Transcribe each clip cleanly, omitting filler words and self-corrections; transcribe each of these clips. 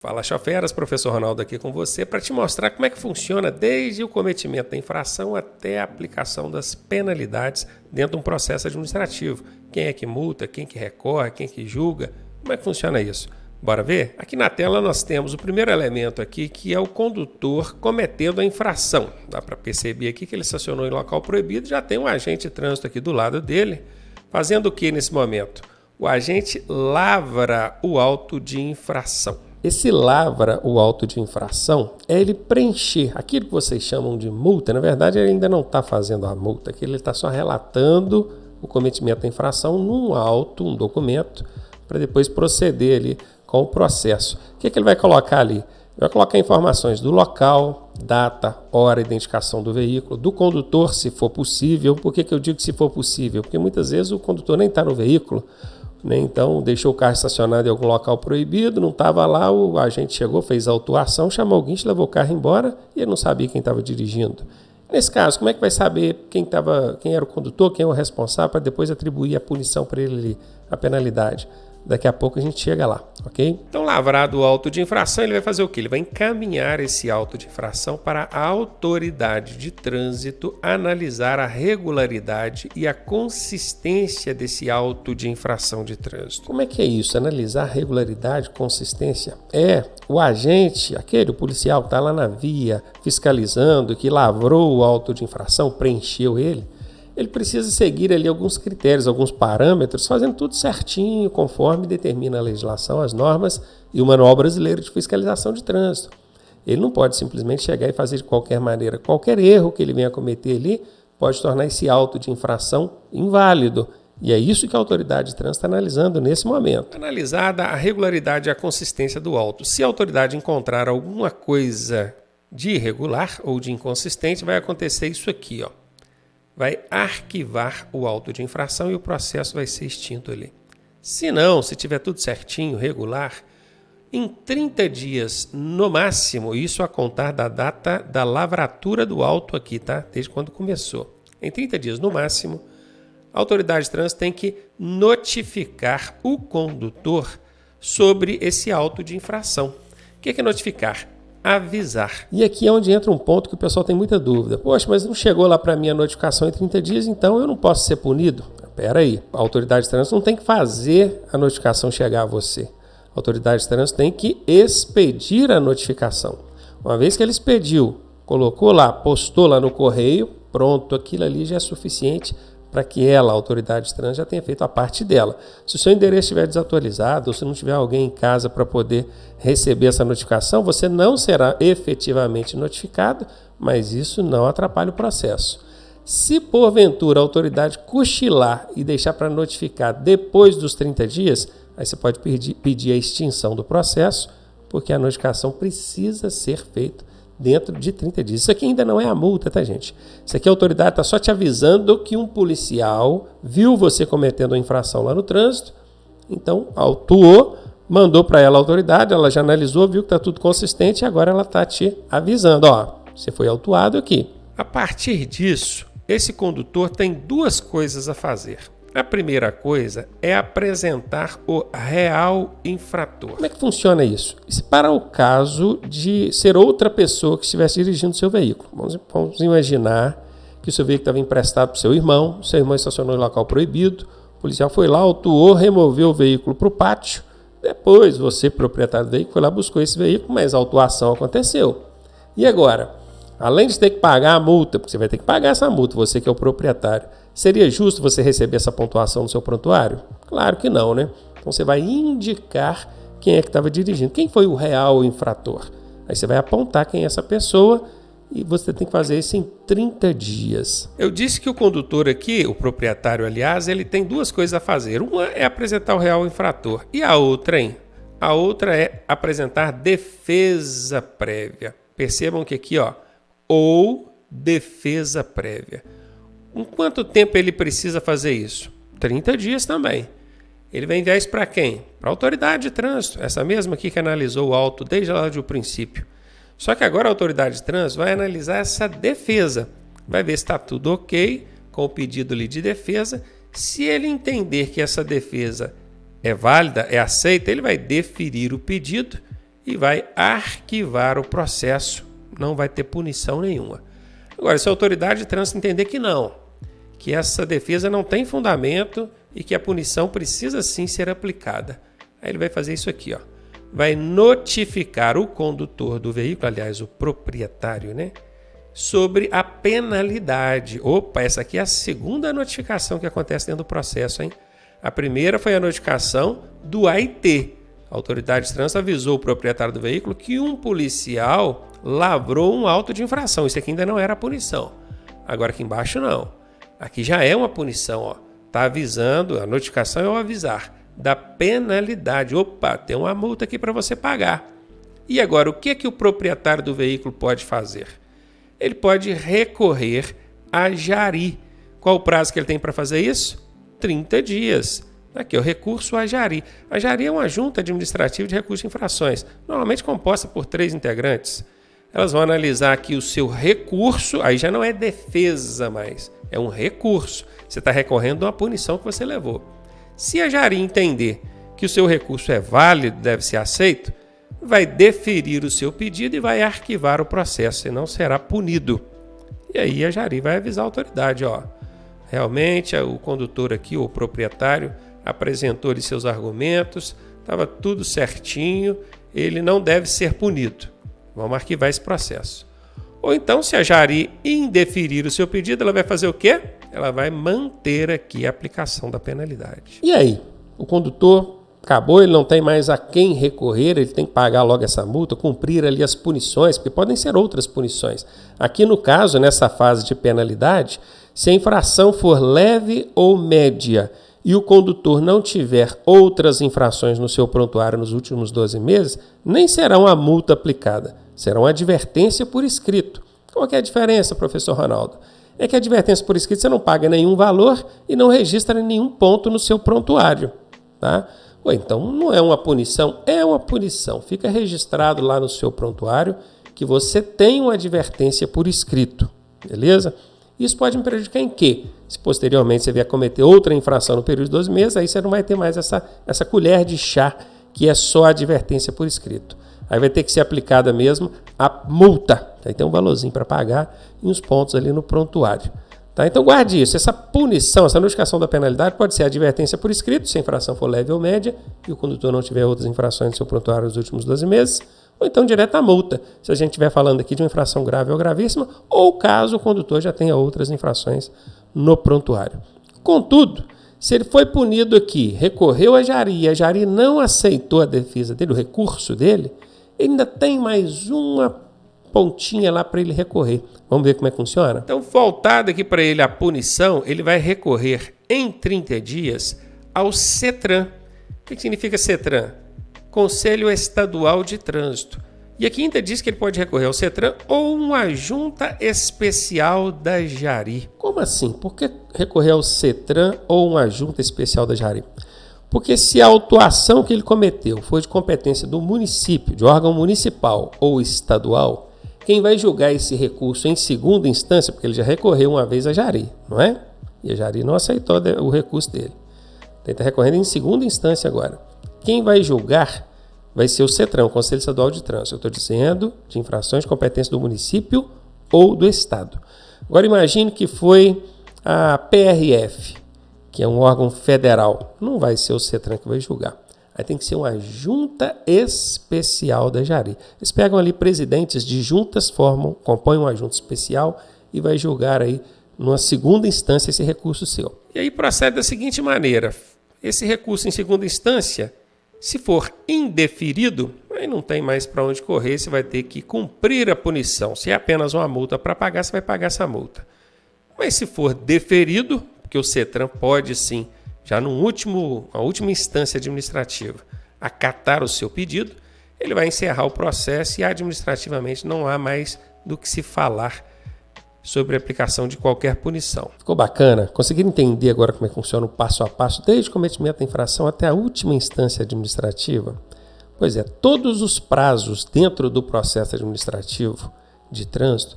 Fala, choferas, professor Ronaldo aqui com você para te mostrar como é que funciona desde o cometimento da infração até a aplicação das penalidades dentro de um processo administrativo. Quem é que multa, quem que recorre, quem que julga, como é que funciona isso? Bora ver? Aqui na tela nós temos o primeiro elemento aqui, que é o condutor cometendo a infração. Dá para perceber aqui que ele estacionou em local proibido, já tem um agente de trânsito aqui do lado dele, fazendo o que nesse momento? O agente lavra o auto de infração. Esse lavra o auto de infração é ele preencher aquilo que vocês chamam de multa. Na verdade, ele ainda não está fazendo a multa, ele está só relatando o cometimento da infração num auto, um documento, para depois proceder ali com o processo. O que ele vai colocar ali? Ele vai colocar informações do local, data, hora, identificação do veículo, do condutor, se for possível. Por que eu digo se for possível? Porque muitas vezes o condutor nem está no veículo, né? Então deixou o carro estacionado em algum local proibido, não estava lá, o agente chegou, fez a autuação, chamou alguém, levou o carro embora e ele não sabia quem estava dirigindo. Nesse caso, como é que vai saber quem era o condutor, quem é o responsável, para depois atribuir a punição para ele ali, a penalidade? Daqui a pouco a gente chega lá, ok? Então, lavrado o auto de infração, ele vai fazer o quê? Ele vai encaminhar esse auto de infração para a autoridade de trânsito analisar a regularidade e a consistência desse auto de infração de trânsito. Como é que é isso? Analisar regularidade, consistência? O agente, o policial que está lá na via fiscalizando, que lavrou o auto de infração, preencheu ele precisa seguir ali alguns critérios, alguns parâmetros, fazendo tudo certinho, conforme determina a legislação, as normas e o Manual Brasileiro de Fiscalização de Trânsito. Ele não pode simplesmente chegar e fazer de qualquer maneira. Qualquer erro que ele venha a cometer ali pode tornar esse auto de infração inválido. E é isso que a autoridade de trânsito está analisando nesse momento. Analisada a regularidade e a consistência do auto. Se a autoridade encontrar alguma coisa de irregular ou de inconsistente, vai acontecer isso aqui, vai arquivar o auto de infração e o processo vai ser extinto ali. Se não, se tiver tudo certinho, regular, em 30 dias no máximo, isso a contar da data da lavratura do auto aqui, tá? Desde quando começou. Em 30 dias no máximo, a autoridade de trânsito tem que notificar o condutor sobre esse auto de infração. O que é notificar? Avisar. E aqui é onde entra um ponto que o pessoal tem muita dúvida. Poxa, mas não chegou lá para mim a notificação em 30 dias, então eu não posso ser punido? Espera aí, a autoridade de trânsito não tem que fazer a notificação chegar a você. A autoridade de trânsito tem que expedir a notificação. Uma vez que ele expediu, colocou lá, postou lá no correio, pronto, aquilo ali já é suficiente para que ela, a autoridade de trânsito, já tenha feito a parte dela. Se o seu endereço estiver desatualizado ou se não tiver alguém em casa para poder receber essa notificação, você não será efetivamente notificado, mas isso não atrapalha o processo. Se porventura a autoridade cochilar e deixar para notificar depois dos 30 dias, aí você pode pedir a extinção do processo, porque a notificação precisa ser feita dentro de 30 dias. Isso aqui ainda não é a multa, tá, gente? Isso aqui a autoridade está só te avisando que um policial viu você cometendo uma infração lá no trânsito, então autuou, mandou para ela a autoridade, ela já analisou, viu que está tudo consistente e agora ela está te avisando, você foi autuado aqui. A partir disso, esse condutor tem duas coisas a fazer. A primeira coisa é apresentar o real infrator. Como é que funciona isso? Isso para o caso de ser outra pessoa que estivesse dirigindo o seu veículo. Vamos imaginar que o seu veículo estava emprestado para o seu irmão estacionou em local proibido, o policial foi lá, autuou, removeu o veículo para o pátio, depois você, proprietário do veículo, foi lá, buscou esse veículo, mas a autuação aconteceu. E agora? Além de ter que pagar a multa, porque você vai ter que pagar essa multa, você que é o proprietário, seria justo você receber essa pontuação no seu prontuário? Claro que não, né? Então você vai indicar quem é que estava dirigindo, quem foi o real infrator. Aí você vai apontar quem é essa pessoa e você tem que fazer isso em 30 dias. Eu disse que o condutor aqui, o proprietário, aliás, ele tem duas coisas a fazer. Uma é apresentar o real infrator e a outra, A outra é apresentar defesa prévia. Percebam que aqui, ou defesa prévia. Em quanto tempo ele precisa fazer isso? 30 dias também. Ele vai enviar isso para quem? Para a autoridade de trânsito, essa mesma aqui que analisou o auto desde lá do princípio. Só que agora a autoridade de trânsito vai analisar essa defesa. Vai ver se está tudo ok com o pedido ali de defesa. Se ele entender que essa defesa é válida, é aceita, ele vai deferir o pedido e vai arquivar o processo, não vai ter punição nenhuma. Agora, se a autoridade de trânsito entender que não, que essa defesa não tem fundamento e que a punição precisa sim ser aplicada, aí ele vai fazer isso aqui, ó. Vai notificar o condutor do veículo, aliás, o proprietário, né, sobre a penalidade. Opa, essa aqui é a segunda notificação que acontece dentro do processo, hein? A primeira foi a notificação do AIT. A autoridade de trânsito avisou o proprietário do veículo que um policial lavrou um auto de infração. Isso aqui ainda não era a punição. Agora aqui embaixo não. Aqui já é uma punição, ó. Tá avisando, a notificação é o avisar da penalidade. Opa, tem uma multa aqui para você pagar. E agora, o que o proprietário do veículo pode fazer? Ele pode recorrer a jari. Qual o prazo que ele tem para fazer isso? 30 dias. Aqui, o recurso a jari. A jari é uma junta administrativa de recursos de infrações, normalmente composta por 3 integrantes. Elas vão analisar aqui o seu recurso, aí já não é defesa mais, é um recurso. Você está recorrendo a uma punição que você levou. Se a jari entender que o seu recurso é válido, deve ser aceito, vai deferir o seu pedido e vai arquivar o processo, e não será punido. E aí a jari vai avisar a autoridade, ó. Realmente o condutor aqui, o proprietário, apresentou-lhe seus argumentos, estava tudo certinho, ele não deve ser punido. Vamos arquivar esse processo. Ou então, se a jari indeferir o seu pedido, ela vai fazer o quê? Ela vai manter aqui a aplicação da penalidade. E aí? O condutor acabou, ele não tem mais a quem recorrer, ele tem que pagar logo essa multa, cumprir ali as punições, porque podem ser outras punições. Aqui no caso, nessa fase de penalidade, se a infração for leve ou média e o condutor não tiver outras infrações no seu prontuário nos últimos 12 meses, nem será uma multa aplicada, será uma advertência por escrito. Qual que é a diferença, professor Ronaldo? É que a advertência por escrito você não paga nenhum valor e não registra nenhum ponto no seu prontuário, tá? Ou então não é uma punição? É uma punição. Fica registrado lá no seu prontuário que você tem uma advertência por escrito, beleza? Isso pode me prejudicar em quê? Se posteriormente você vier cometer outra infração no período de 12 meses, aí você não vai ter mais essa colher de chá que é só advertência por escrito. Aí vai ter que ser aplicada mesmo a multa. Aí tem um valorzinho para pagar e uns pontos ali no prontuário. Tá? Então guarde isso. Essa punição, essa notificação da penalidade pode ser advertência por escrito, se a infração for leve ou média e o condutor não tiver outras infrações no seu prontuário nos últimos 12 meses, ou então direto à multa, se a gente estiver falando aqui de uma infração grave ou gravíssima, ou caso o condutor já tenha outras infrações no prontuário. Contudo, se ele foi punido aqui, recorreu à jari e a jari não aceitou a defesa dele, o recurso dele, ele ainda tem mais uma pontinha lá para ele recorrer. Vamos ver como é que funciona? Então, voltado aqui para ele a punição, ele vai recorrer em 30 dias ao CETRAN. O que significa CETRAN? Conselho Estadual de Trânsito. E aqui ainda diz que ele pode recorrer ao CETRAN ou uma junta especial da jari. Como assim? Por que recorrer ao CETRAN ou uma junta especial da jari? Porque se a autuação que ele cometeu for de competência do município, de órgão municipal ou estadual, quem vai julgar esse recurso em segunda instância, porque ele já recorreu uma vez à jari, não é? E a jari não aceitou o recurso dele. Ele está recorrendo em segunda instância agora. Quem vai julgar vai ser o CETRAN, o Conselho Estadual de Trânsito. Eu estou dizendo de infrações de competência do município ou do estado. Agora imagine que foi a PRF, que é um órgão federal. Não vai ser o CETRAN que vai julgar. Aí tem que ser uma junta especial da jari. Eles pegam ali presidentes de juntas, compõem uma junta especial e vai julgar aí numa segunda instância esse recurso seu. E aí procede da seguinte maneira. Esse recurso em segunda instância, se for indeferido, aí não tem mais para onde correr, você vai ter que cumprir a punição. Se é apenas uma multa para pagar, você vai pagar essa multa. Mas se for deferido, porque o CETRAN pode sim, já na última instância administrativa, acatar o seu pedido, ele vai encerrar o processo e administrativamente não há mais do que se falar sobre a aplicação de qualquer punição. Ficou bacana? Conseguiram entender agora como é que funciona o passo a passo, desde o cometimento da infração até a última instância administrativa? Pois é, todos os prazos dentro do processo administrativo de trânsito,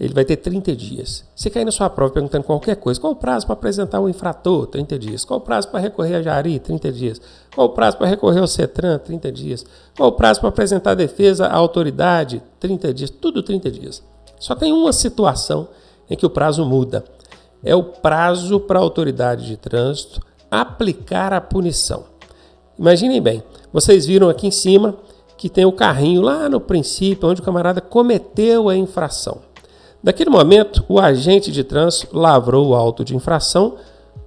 ele vai ter 30 dias. Se cair na sua prova perguntando qualquer coisa, qual o prazo para apresentar o infrator? 30 dias. Qual o prazo para recorrer a Jari? 30 dias. Qual o prazo para recorrer ao CETRAN? 30 dias. Qual o prazo para apresentar a defesa à autoridade? 30 dias. Tudo 30 dias. Só tem uma situação em que o prazo muda. É o prazo para a autoridade de trânsito aplicar a punição. Imaginem bem, vocês viram aqui em cima que tem o carrinho lá no princípio, onde o camarada cometeu a infração. Naquele momento, o agente de trânsito lavrou o auto de infração.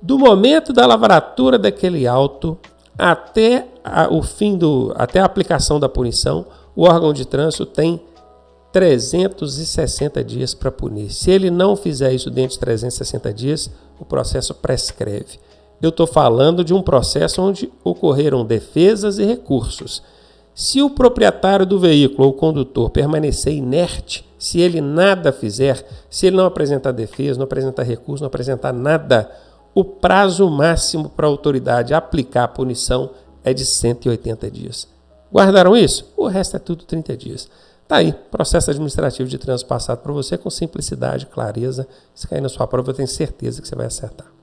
Do momento da lavratura daquele auto até até a aplicação da punição, o órgão de trânsito tem 360 dias para punir. Se ele não fizer isso dentro de 360 dias, o processo prescreve. Eu estou falando de um processo onde ocorreram defesas e recursos. Se o proprietário do veículo ou o condutor permanecer inerte, se ele nada fizer, se ele não apresentar defesa, não apresentar recurso, não apresentar nada, o prazo máximo para a autoridade aplicar a punição é de 180 dias. Guardaram isso? O resto é tudo 30 dias. Tá aí, processo administrativo de trânsito passado para você com simplicidade, clareza. Se cair na sua prova, eu tenho certeza que você vai acertar.